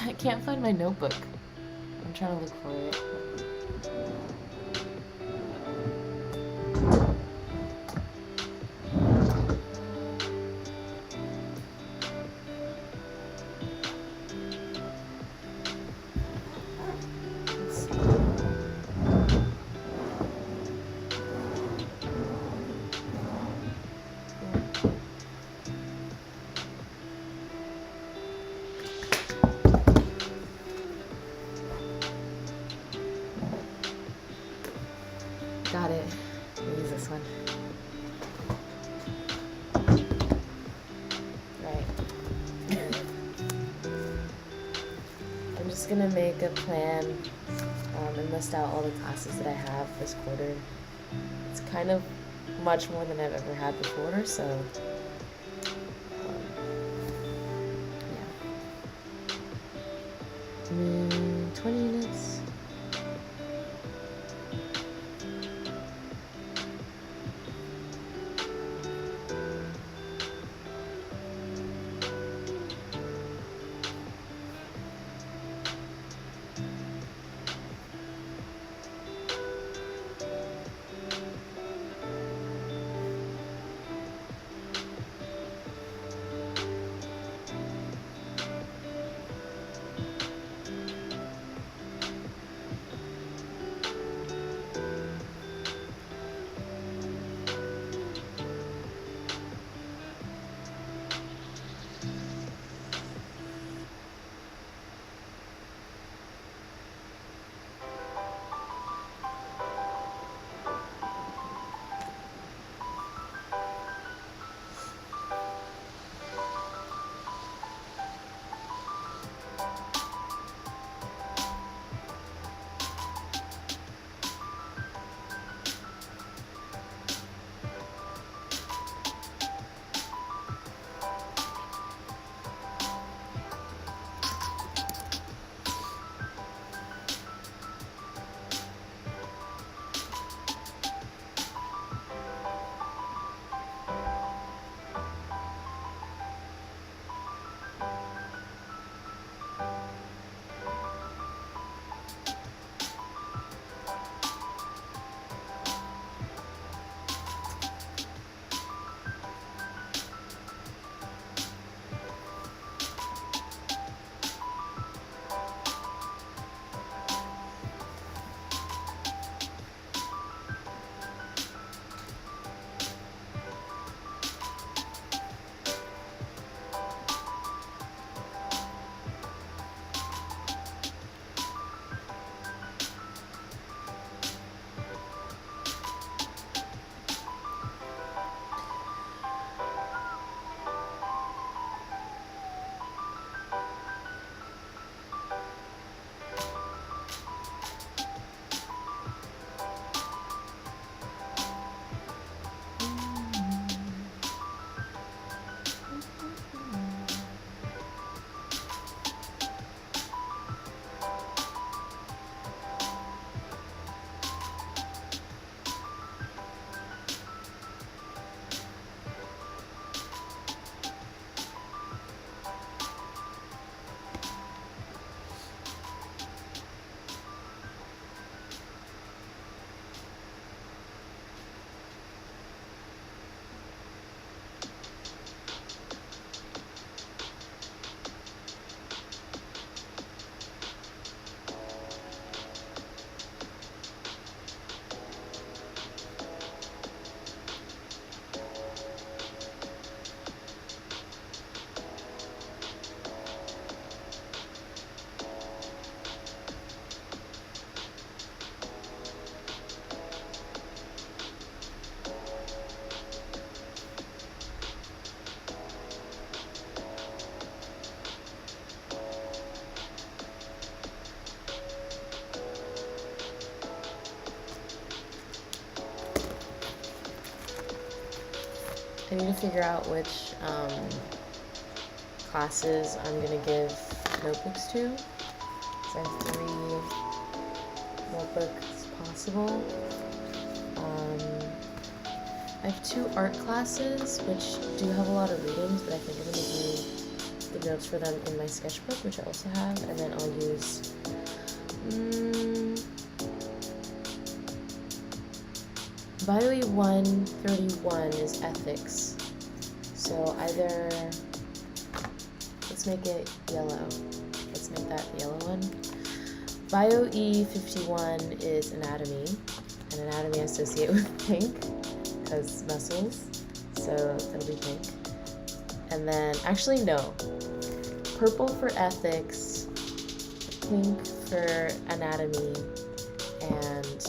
I can't find my notebook. I'm trying to look for it. Let's see. Got it. I'll use this one. Right. I'm just gonna make a plan and list out all the classes that I have this quarter. It's kind of much more than I've ever had before, so yeah. 20 units. I need to figure out which classes I'm going to give notebooks to. So I have 3 notebooks possible. I have 2 art classes, which do have a lot of readings, but I think I'm going to do the notes for them in my sketchbook, which I also have, and then I'll use Bio 131 is ethics. So either, let's make it yellow. Let's make that the yellow one. Bio E51 is anatomy, and anatomy I associate with pink, because muscles, so it'll be pink. And then, actually no, purple for ethics, pink for anatomy, and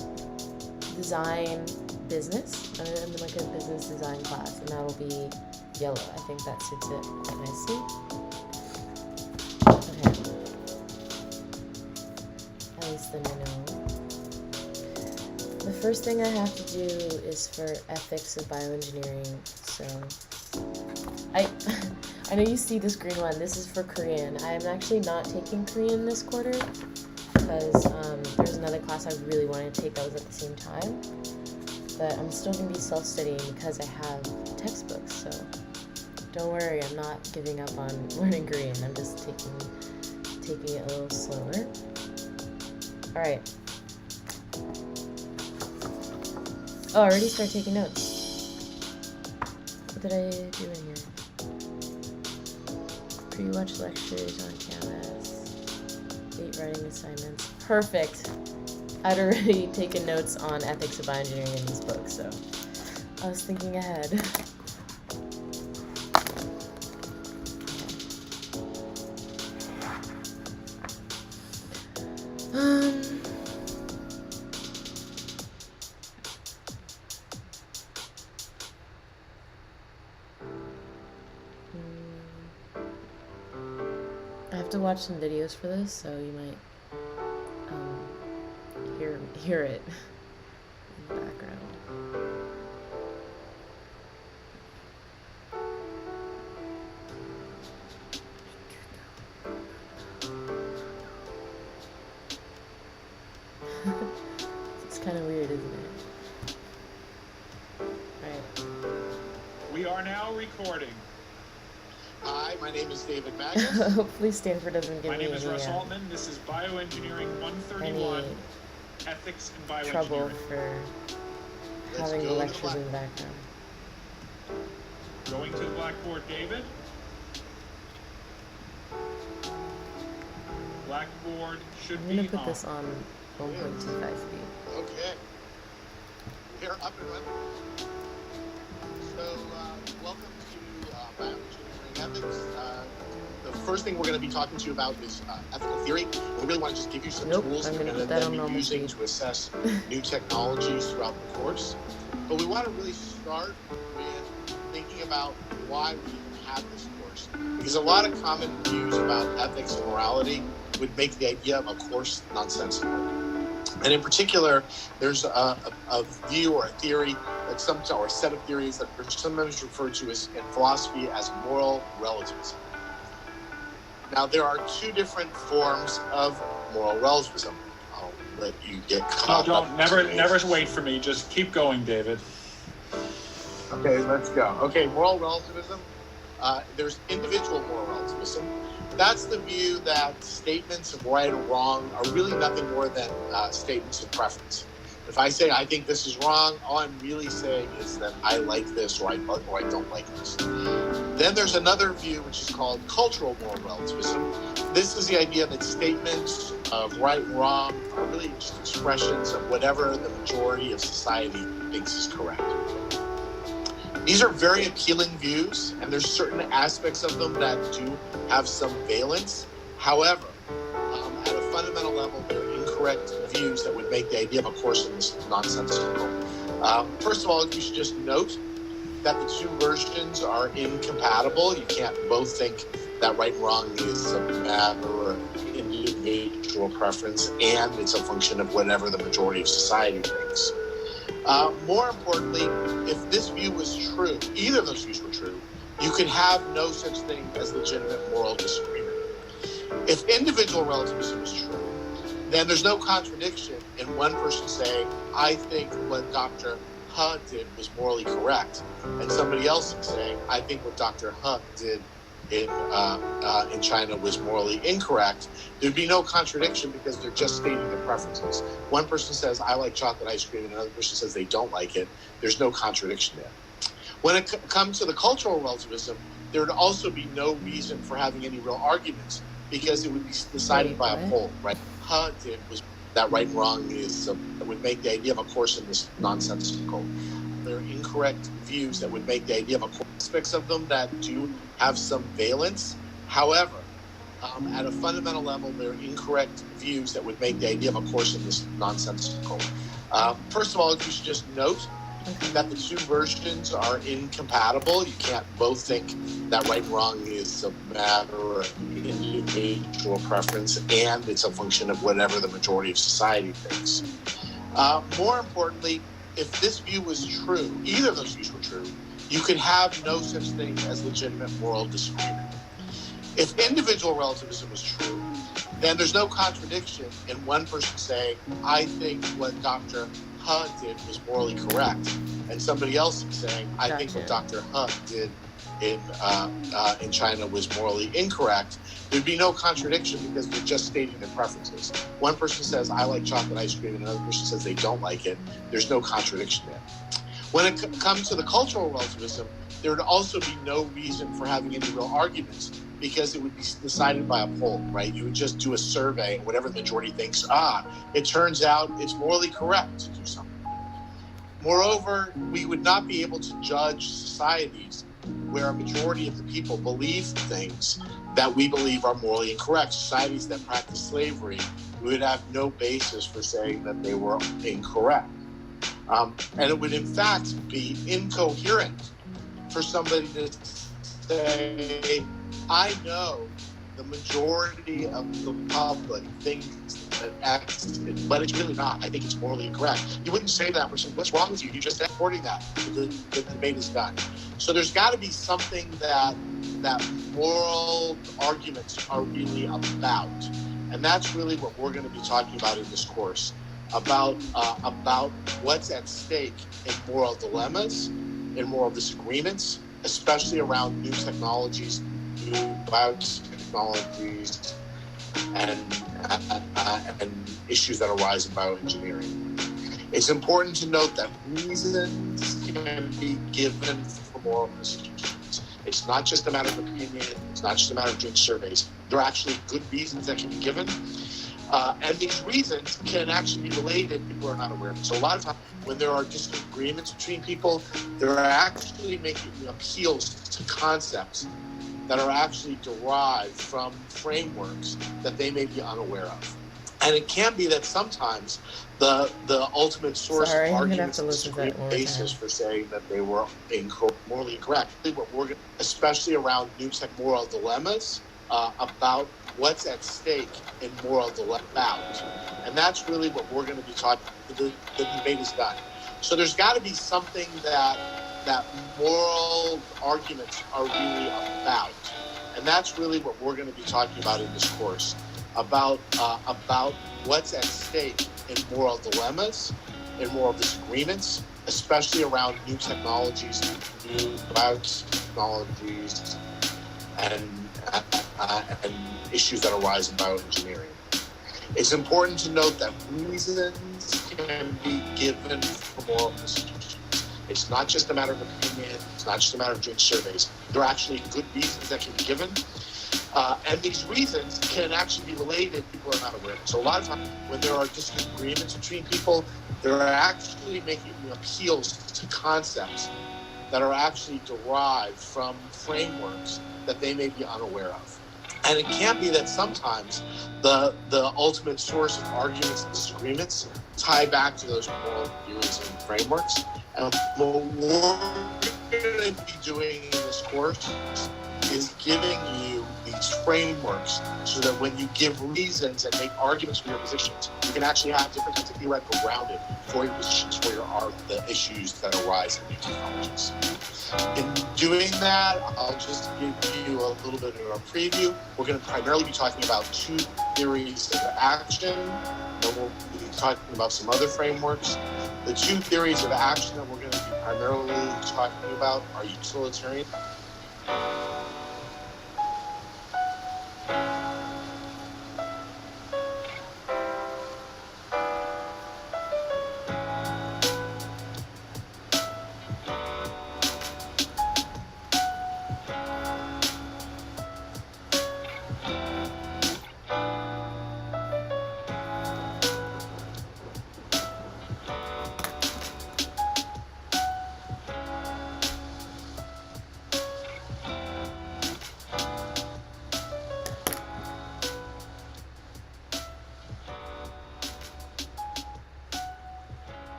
design business. I'm in like a business design class, and that'll be yellow. I think that suits it quite nicely. Okay. At least then I know. The first thing I have to do is for ethics of bioengineering. So I know you see this green one. This is for Korean. I am actually not taking Korean this quarter because there's another class I really wanted to take that was at the same time. But I'm still going to be self-studying because I have textbooks, so don't worry, I'm not giving up on learning Korean. I'm just taking it a little slower. Alright. Oh, I already started taking notes. What did I do in here? Pre-watch lectures on Canvas. 8 writing assignments. Perfect! I'd already taken notes on ethics of bioengineering in these books, so I was thinking ahead. I have to watch some videos for this, so you might hear it in the background. It's kind of weird, isn't it? Right. We are now recording. Hi, my name is David Magnus. Hopefully Stanford doesn't give me My name is any, Russ Altman. This is Bioengineering 131, Ethics and Bioengineering. trouble for having the lectures in the background. Going to the blackboard, David. Blackboard should be on. I'm going to put this on 1.25 speed. Okay. Here, up and running. So, welcome to Bioengineering Ethics. The first thing we're going to be talking to you about is ethical theory. We really want to just give you some tools that you're going to be using to assess new technologies throughout the course. But we want to really start with thinking about why we even have this course. Because a lot of common views about ethics and morality would make the idea of a course nonsensical. And in particular, there's a view or a theory that or a set of theories that are sometimes referred to as in philosophy as moral relativism. Now, there are 2 different forms of moral relativism. I'll let you get caught up. Never wait for me. Just keep going, David. Okay, let's go. Okay, moral relativism. There's individual moral relativism. That's the view that statements of right or wrong are really nothing more than statements of preference. If I say I think this is wrong, all I'm really saying is that I like this or I don't like this. Then there's another view which is called cultural moral relativism. This is the idea that statements of right and wrong are really just expressions of whatever the majority of society thinks is correct. These are very appealing views, and there's certain aspects of them that do have some valence. However, at a fundamental level, they're incorrect views that would make the idea of a course in this nonsensical. First of all, you should just note that the 2 versions are incompatible. You can't both think that right and wrong is a matter of individual preference, and it's a function of whatever the majority of society thinks. More importantly, if this view was true, either of those views were true, you could have no such thing as legitimate moral disagreement. If individual relativism is true, then there's no contradiction in one person saying, I think what Dr. He did was morally correct, and somebody else saying, I think what Dr. He did in China was morally incorrect. There'd be no contradiction because they're just stating their preferences. One person says, I like chocolate ice cream, and another person says they don't like it. There's no contradiction there. When it comes to the cultural relativism, there would also be no reason for having any real arguments because it would be decided by a poll, right? He did was that right and wrong is that would make the idea of a course nonsensical. There are incorrect views that would make the idea of aspects of them that do have some valence. However, at a fundamental level, there are incorrect views that would make the idea of a course nonsensical. First of all, you should just note that the two versions are incompatible. You can't both think that right and wrong is a matter of individual preference and it's a function of whatever the majority of society thinks. More importantly, if this view was true, either of those views were true, you could have no such thing as legitimate moral disagreement. If individual relativism was true, then there's no contradiction in one person saying, I think what Dr. He did was morally correct, and somebody else saying, I think what Dr. He did in China was morally incorrect. There'd be no contradiction because they're just stating their preferences. One person says, I like chocolate ice cream, and another person says they don't like it. There's no contradiction there. When it comes to the cultural relativism, there would also be no reason for having any real arguments because it would be decided by a poll, right? You would just do a survey, and whatever the majority thinks, it turns out it's morally correct to do something. Moreover, we would not be able to judge societies where a majority of the people believe things that we believe are morally incorrect. Societies that practice slavery, we would have no basis for saying that they were incorrect. And it would in fact be incoherent for somebody to say, I know the majority of the public thinks that X, but it's really not. I think it's morally incorrect. You wouldn't say that person, what's wrong with you? You just supporting that. The debate is done. So there's got to be something that moral arguments are really about. And that's really what we're going to be talking about in this course, about what's at stake in moral dilemmas, in moral disagreements, especially around new technologies, new biotechnologies, and issues that arise in bioengineering. It's important to note that reasons can be given for moral decisions. It's not just a matter of opinion. It's not just a matter of doing surveys. There are actually good reasons that can be given. And these reasons can actually be related. People are not aware of it. So a lot of times when there are disagreements between people, they're actually making appeals to concepts that are actually derived from frameworks that they may be unaware of. And it can be that sometimes the ultimate source of arguments is the basis for saying that they were morally incorrect. What we're especially around new tech moral dilemmas, about what's at stake in moral dilemma about. And that's really what we're going to be talking about. The debate is done. So there's got to be something that moral arguments are really about. And that's really what we're going to be talking about in this course, about what's at stake in moral dilemmas, in moral disagreements, especially around new technologies, new biotechnologies, and issues that arise in bioengineering. It's important to note that reasons can be given for moral decisions. It's not just a matter of opinion. It's not just a matter of doing surveys. There are actually good reasons that can be given. And these reasons can actually be related. People are not aware of it. So a lot of times when there are disagreements between people, they're actually making appeals to concepts that are actually derived from frameworks that they may be unaware of. And it can be that sometimes the ultimate source of arguments and disagreements tie back to those moral views and frameworks. And what we're going to be doing in this course is giving you the these frameworks so that when you give reasons and make arguments for your positions, you can actually have different kinds of theoretical grounding for your positions for the issues that arise in new technologies. In doing that, I'll just give you a little bit of a preview. We're going to primarily be talking about two theories of action, and we'll be talking about some other frameworks. The two theories of action that we're going to be primarily talking about are utilitarian.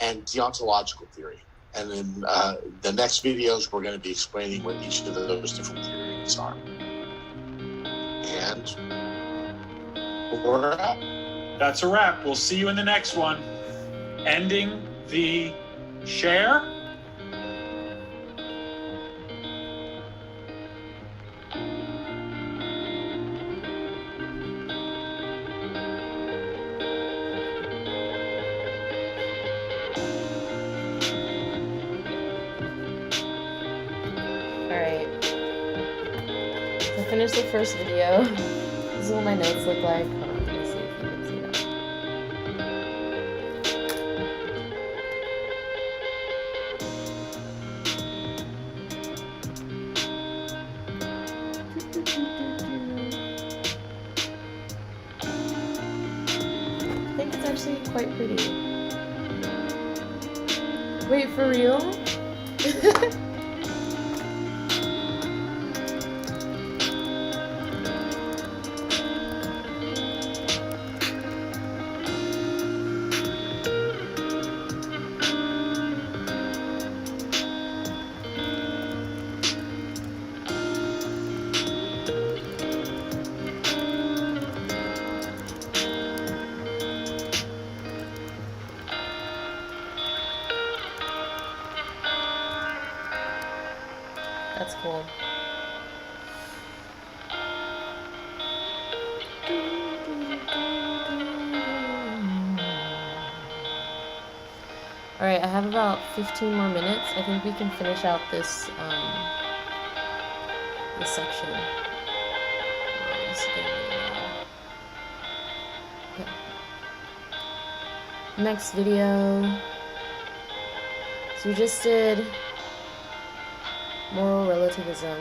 And deontological theory. And in the next videos, we're going to be explaining what each of those different theories are. And we're up. That's a wrap. We'll see you in the next one. Ending the share. Finish the first video. This is what my notes look like. Hold on, let me see if you can see that. I think it's actually quite pretty. Wait, for real? That's cool. Alright, I have about 15 more minutes. I think we can finish out this this section. Okay. Next video. So we just did moral relativism.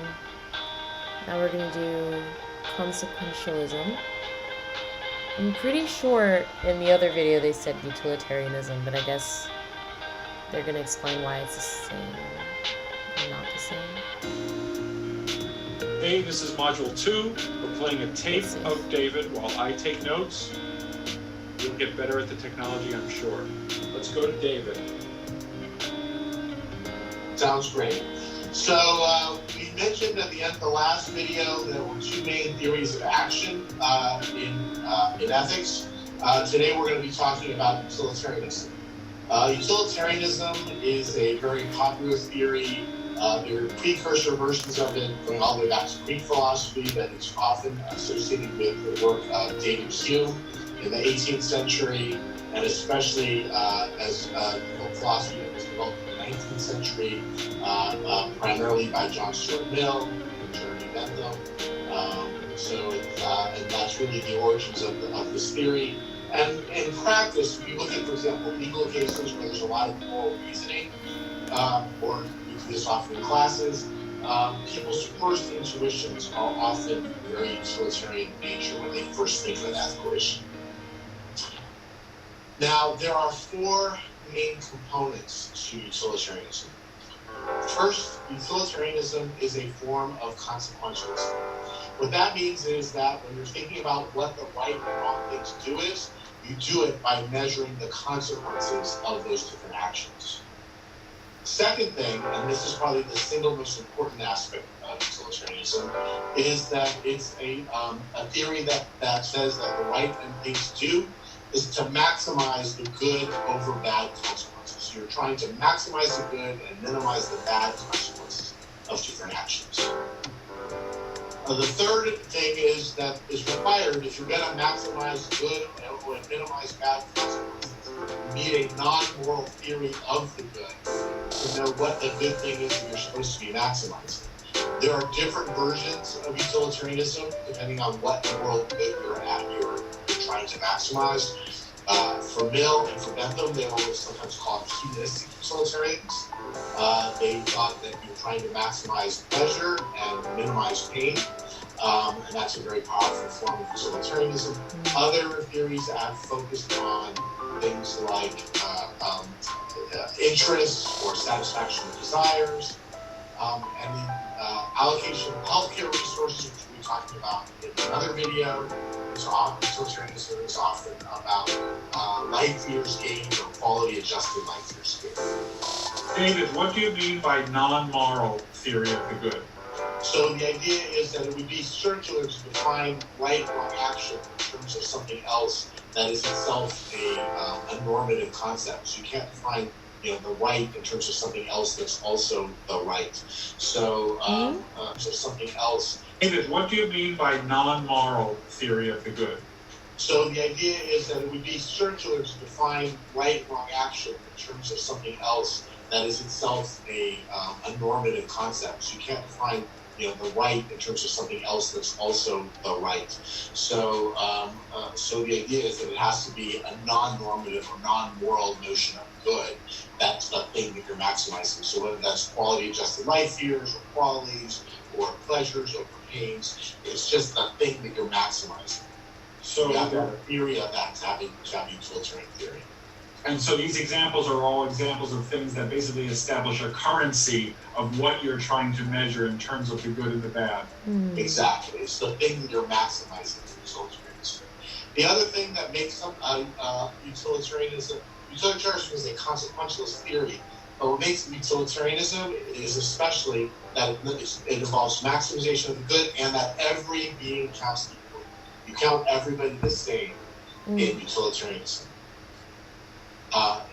Now we're going to do consequentialism. I'm pretty sure in the other video they said utilitarianism, but I guess they're going to explain why it's the same or not the same. Hey, this is Module 2. We're playing a tape of David while I take notes. You'll get better at the technology, I'm sure. Let's go to David. Sounds great. So we mentioned at the end of the last video there were two main theories of action in ethics. Today we're going to be talking about utilitarianism. Utilitarianism is a very popular theory. There are precursor versions of it going all the way back to Greek philosophy that is often associated with the work of David Hume in the 18th century, and especially as philosophy that was developed in the 19th century, primarily by John Stuart Mill and Jeremy Bentham. And that's really the origins of this theory. And in practice, if you look at, for example, legal cases where there's a lot of moral reasoning, or you do this often in classes, people's first intuitions are often very utilitarian in nature when they first think of an ethical issue. Now, there are four main components to utilitarianism. First, utilitarianism is a form of consequentialism. What that means is that when you're thinking about what the right and wrong thing to do is, you do it by measuring the consequences of those different actions. Second thing, and this is probably the single most important aspect of utilitarianism, is that it's a theory that says that the right thing to do is to maximize the good over bad consequences. So you're trying to maximize the good and minimize the bad consequences of different actions. The third thing is that is required if you're going to maximize good or minimize bad consequences. You need a non-moral theory of the good to know what the good thing is that you're supposed to be maximizing. There are different versions of utilitarianism depending on what moral good you're trying to maximize. For Mill and for Bentham, they were sometimes called hedonistic utilitarians. They thought that you were trying to maximize pleasure and minimize pain. And that's a very powerful form of utilitarianism. Other theories have focused on things like interests or satisfaction of desires, and the allocation of healthcare resources, which we talked about in another video. Utilitarianism is often about life years gained or quality adjusted life years gained. David, what do you mean by non-moral theory of the good? So the idea is that it would be circular to define right or wrong action in terms of something else that is itself a normative concept. So you can't define the right in terms of something else that's also the right. So so something else. David, what do you mean by non-moral theory of the good? So the idea is that it would be circular to define right and wrong action in terms of something else that is itself a normative concept. So you can't define the right in terms of something else that's also the right. So so the idea is that it has to be a non-normative or non-moral notion of good. That's the thing that you're maximizing. So whether that's quality adjusted life years or qualities or pleasures or pains, it's just the thing that you're maximizing. So you have to have a theory of that to have utilitarian theory. And so these examples are all examples of things that basically establish a currency of what you're trying to measure in terms of the good and the bad. Exactly. It's the thing that you're maximizing in utilitarianism. The other thing that makes utilitarianism is a consequentialist theory. But what makes utilitarianism is especially that it involves maximization of the good and that every being counts equally. You count everybody the same in utilitarianism.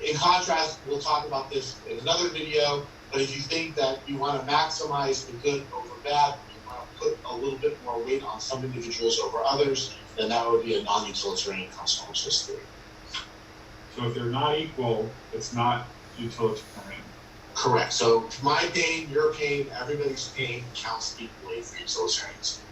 In contrast, we'll talk about this in another video, but if you think that you want to maximize the good over bad, you want to put a little bit more weight on some individuals over others, then that would be a non-utilitarian consequentialist theory. So if they're not equal, it's not utilitarian. Correct. So my pain, your pain, everybody's pain counts equally for utilitarianism.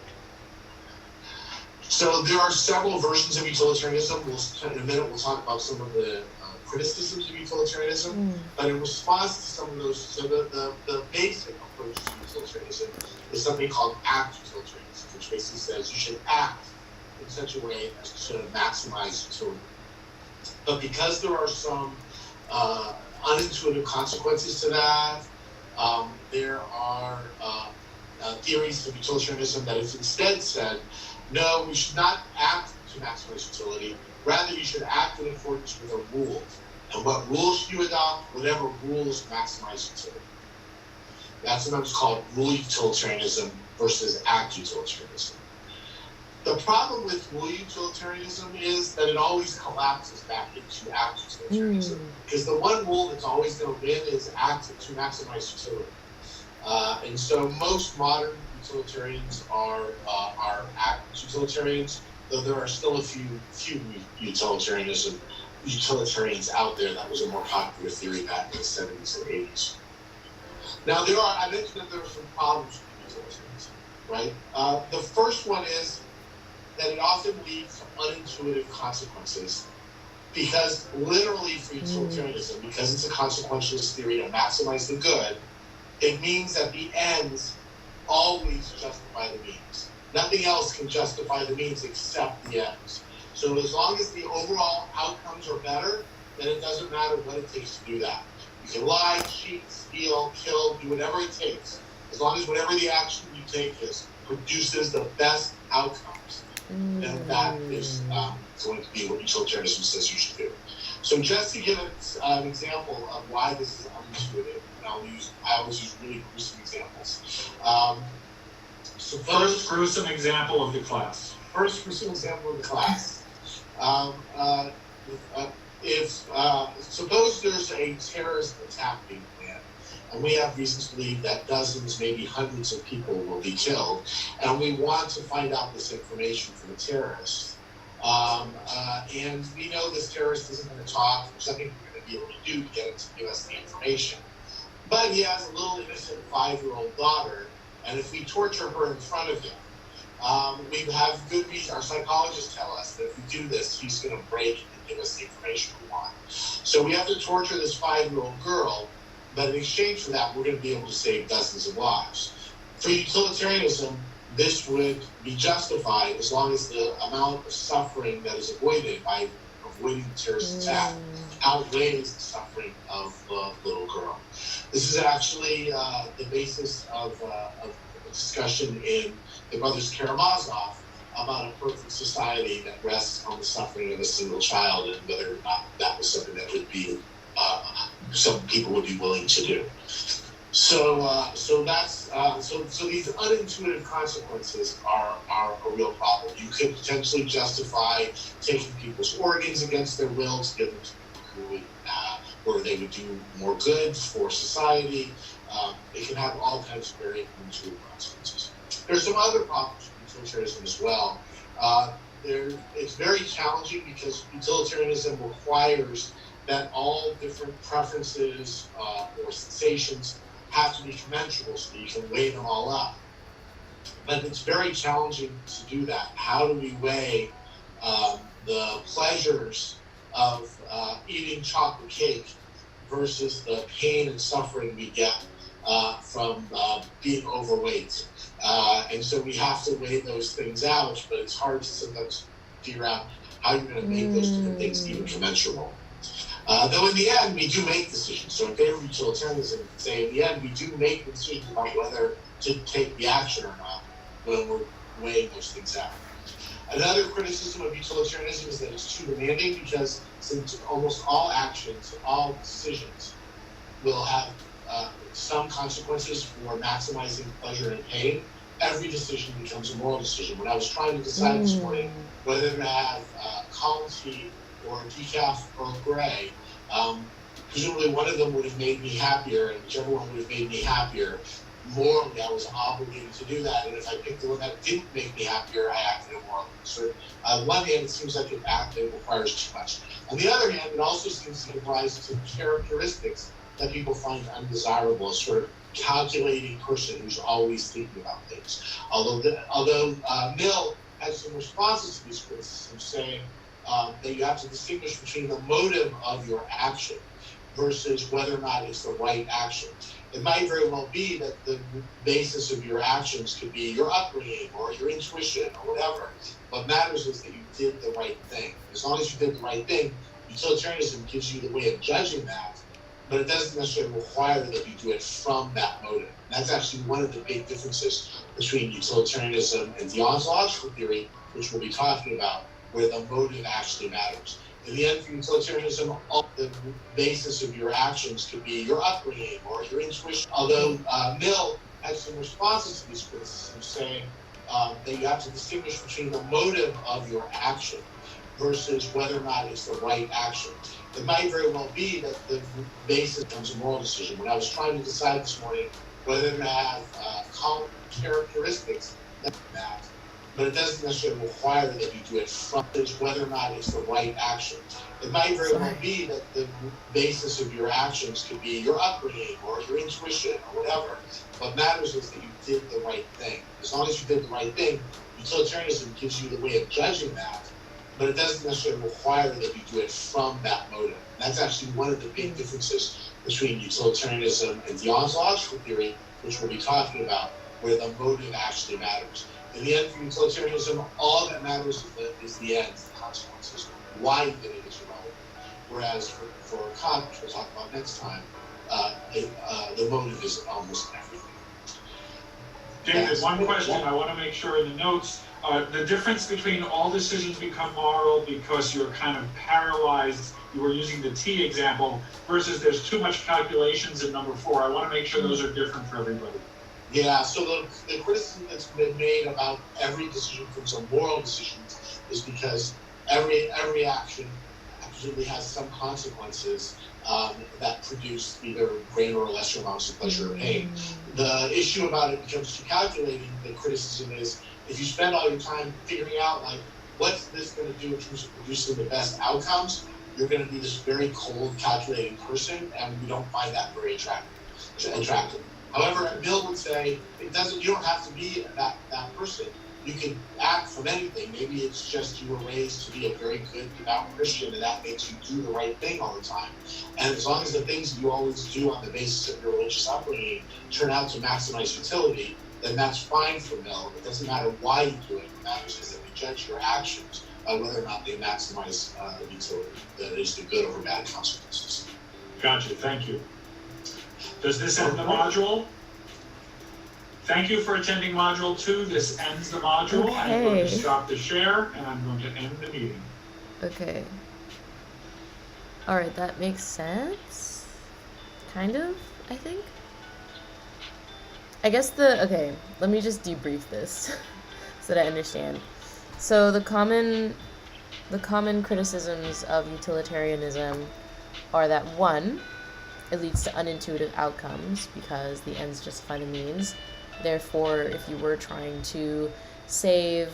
So there are several versions of utilitarianism. In a minute, we'll talk about some of the criticisms of utilitarianism. But in response to some of those, so the basic approach to utilitarianism is something called act utilitarianism, which basically says you should act in such a way as to maximize utility. But because there are some unintuitive consequences to that, there are theories of utilitarianism that has instead said, no, we should not act to maximize utility. Rather, you should act in accordance with a rule. And what rules should you adopt? Whatever rules maximize utility. That's sometimes called rule utilitarianism versus act utilitarianism. The problem with rule utilitarianism is that it always collapses back into act utilitarianism. Because the one rule that's always going to win is act to maximize utility. And so most modern utilitarians are act utilitarians, though there are still a few utilitarians out there. That was a more popular theory back in the 70s and 80s. Now I mentioned that there are some problems with utilitarianism, right? The first one is that it often leads to unintuitive consequences because literally for utilitarianism, because it's a consequentialist theory to maximize the good, it means that the ends always justify the means. Nothing else can justify the means except the ends. So as long as the overall outcomes are better, then it doesn't matter what it takes to do that. can lie, cheat, steal, kill, do whatever it takes, as long as whatever the action you take is produces the best outcomes, then that is going to be what utilitarianism says you should do. So just to give an example of why this is unintuitive, and I always use really gruesome examples. First gruesome example of the class. Suppose there's a terrorist attack being planned, and we have reasons to believe that dozens, maybe hundreds of people will be killed, and we want to find out this information from the terrorists. And we know this terrorist isn't going to talk. There's nothing we're going to be able to do to get him to give us the information. But he has a little innocent 5-year-old daughter, and if we torture her in front of him, we have good reason. Our psychologists tell us that if we do this, he's going to break and give us the information we want. So we have to torture this 5-year-old girl, but in exchange for that, we're going to be able to save dozens of lives. For utilitarianism, this would be justified as long as the amount of suffering that is avoided by avoiding the terrorist attack outweighs the suffering of the little girl. This is actually the basis of a discussion in the Brothers Karamazov about a perfect society that rests on the suffering of a single child, and whether or not that was something that would be some people would be willing to do. So these unintuitive consequences are a real problem. You could potentially justify taking people's organs against their will to give them to people who would, where they would do more good for society. It can have all kinds of very unintuitive consequences. There's some other problems with utilitarianism as well. It's very challenging because utilitarianism requires that all different preferences or sensations have to be commensurable so that you can weigh them all up. But it's very challenging to do that. How do we weigh the pleasures of eating chocolate cake versus the pain and suffering we get from being overweight? And so we have to weigh those things out, but it's hard to sometimes figure out how you're going to make those different things even commensurable. Though in the end, we do make decisions. So in favor of utilitarianism, say in the end, we do make decisions about whether to take the action or not when we're weighing those things out. Another criticism of utilitarianism is that it's too demanding because since almost all actions, all decisions will have some consequences for maximizing pleasure and pain, every decision becomes a moral decision. When I was trying to decide this morning whether to have column tea or decaf Earl Grey, presumably one of them would have made me happier, and whichever one would have made me happier, morally I was obligated to do that. And if I picked the one that didn't make me happier, I acted immorally. So on one hand, it seems like it requires too much. On the other hand, it also seems to give rise to characteristics that people find undesirable, a sort of calculating person who's always thinking about things. Although Mill has some responses to these criticisms saying that you have to distinguish between the motive of your action versus whether or not it's the right action. It might very well be that the basis of your actions could be your upbringing or your intuition or whatever. What matters is that you did the right thing. As long as you did the right thing, utilitarianism gives you the way of judging that, but it doesn't necessarily require that you do it from that motive. And that's actually one of the big differences between utilitarianism and deontological theory, which we'll be talking about, where the motive actually matters. In the end, for utilitarianism, all the basis of your actions could be your upbringing or your intuition. Although Mill has some responses to these criticisms saying that you have to distinguish between the motive of your action versus whether or not it's the right action. It might very well be that the basis becomes a moral decision. When I was trying to decide this morning whether to have common characteristics that matter, but it doesn't necessarily require that you do it from whether or not it's the right action. It might very well be that the basis of your actions could be your upbringing or your intuition or whatever. What matters is that you did the right thing. As long as you did the right thing, utilitarianism gives you the way of judging that, but it doesn't necessarily require that you do it from that motive. And that's actually one of the big differences between utilitarianism and deontological theory, which we'll be talking about, where the motive actually matters. In the end, for utilitarianism, all that matters is the end, the consequences. Why you did it is irrelevant. Whereas for Kant, which we'll talk about next time, the motive is almost everything. David, one question I want to make sure in the notes. The difference between all decisions become moral because you're kind of paralyzed, you were using the T example, versus there's too much calculations in number 4. I want to make sure those are different for everybody. Yeah, so the criticism that's been made about every decision from some moral decisions is because every action absolutely has some consequences that produce either greater or lesser amounts of pleasure or pain. The issue about it becomes too calculating. The criticism is if you spend all your time figuring out like what's this going to do in terms of producing the best outcomes, you're going to be this very cold, calculating person, and we don't find that very attractive. However, Bill would say it doesn't. You don't have to be that person. You can act from anything. Maybe it's just you were raised to be a very good, devout Christian, and that makes you do the right thing all the time. And as long as the things you always do on the basis of your religious upbringing turn out to maximize utility, then that's fine for Bill. It doesn't matter why you do it. What matters is that we judge your actions by whether or not they maximize utility. That is the good over bad consequences. Gotcha. Thank you. Does this end the module? Thank you for attending Module 2. This ends the module. Okay. I'm going to stop the share, and I'm going to end the meeting. Okay. Alright, that makes sense. Kind of, I think. I guess okay, let me just debrief this so that I understand. So the common criticisms of utilitarianism are that 1, it leads to unintuitive outcomes because the ends justify the means. Therefore, if you were trying to save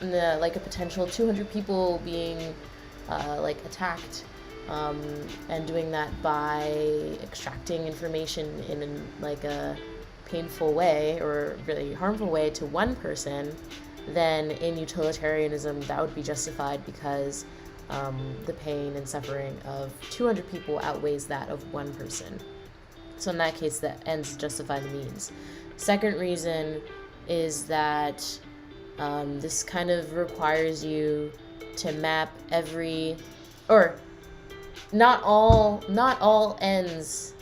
like a potential 200 people being like attacked, and doing that by extracting information in like a painful way or really harmful way to one person, then in utilitarianism that would be justified because the pain and suffering of 200 people outweighs that of one person. So in that case, the ends justify the means. Second reason is that this kind of requires you to map not all ends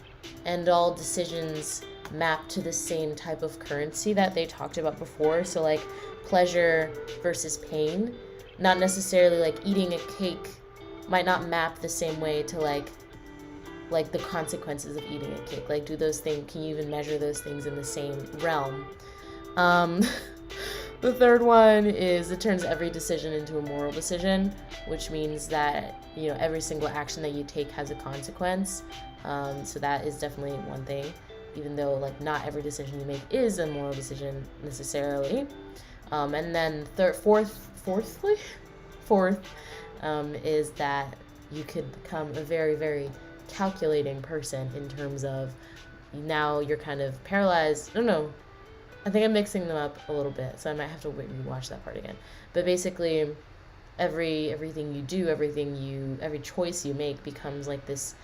and all decisions map to the same type of currency that they talked about before. So like pleasure versus pain, not necessarily like eating a cake might not map the same way to like the consequences of eating a cake. Like, can you even measure those things in the same realm? The third one is it turns every decision into a moral decision, which means that, every single action that you take has a consequence. So that is definitely one thing, even though like not every decision you make is a moral decision necessarily. And then fourth is that you could become a very, very calculating person in terms of now you're kind of paralyzed. No, I think I'm mixing them up a little bit, so I might have to rewatch that part again. But basically, everything you do, every choice you make becomes like this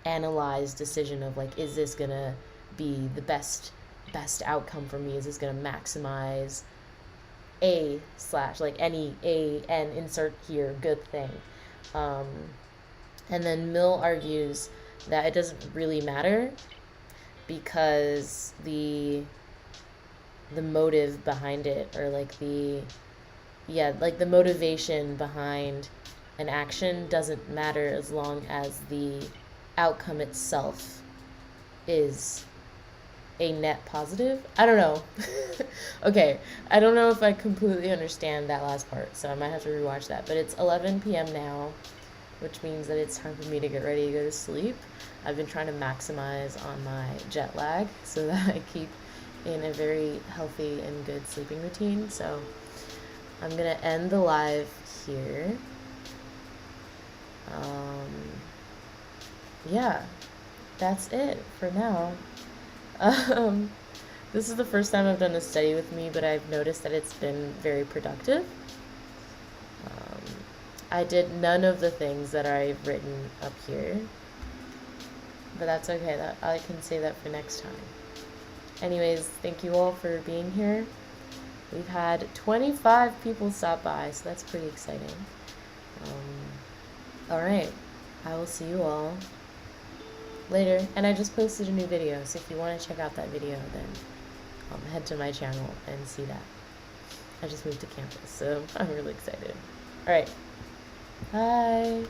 analyzed decision of like, is this gonna be the best outcome for me? Is this gonna maximize like any and insert here good thing? And then Mill argues that it doesn't really matter because the motive behind it, or like the motivation behind an action doesn't matter as long as the outcome itself is a net positive. I don't know. Okay, I don't know if I completely understand that last part, so I might have to rewatch that. But it's 11 p.m. now, which means that it's time for me to get ready to go to sleep. I've been trying to maximize on my jet lag so that I keep in a very healthy and good sleeping routine. So I'm gonna end the live here. Yeah, that's it for now. This is the first time I've done a study with me, but I've noticed that it's been very productive. I did none of the things that I've written up here, but that's okay. That I can say that for next time. Anyways, thank you all for being here. We've had 25 people stop by, so that's pretty exciting. All right, I will see you all later. And I just posted a new video, so if you want to check out that video, then head to my channel and see that. I just moved to campus, so I'm really excited. All right. Bye.